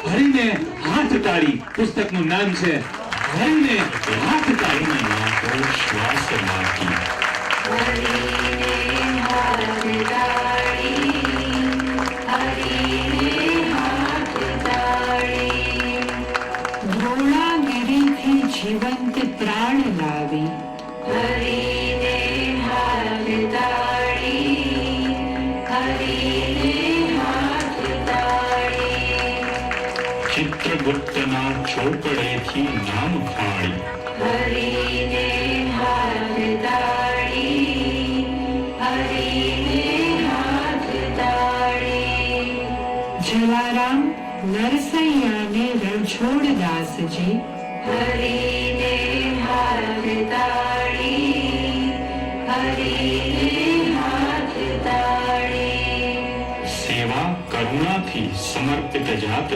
હરીને હાથ તાળી પુસ્તકનું નામ છે હરીને હાથ તાળી નાખો શ્વાસ નાખી હરીને હાથ તાળી હરીને હાથ તાળી ધોળાગીરીથી જીવંત પ્રાણ લાવી હરીને હાથ તાળી હરીને હાથ તાળી ચિત્રગુપ્તના ચોપડેથી નામ ફાળી હરીને હાથ તાળી હરીને હાથ તાળી જલારામ નરસૈયાને રણછોડદાસજી હરીને હાથ તાળી હરીને હાથ તાળી સેવા કરુણાથી સમર્પિત જાત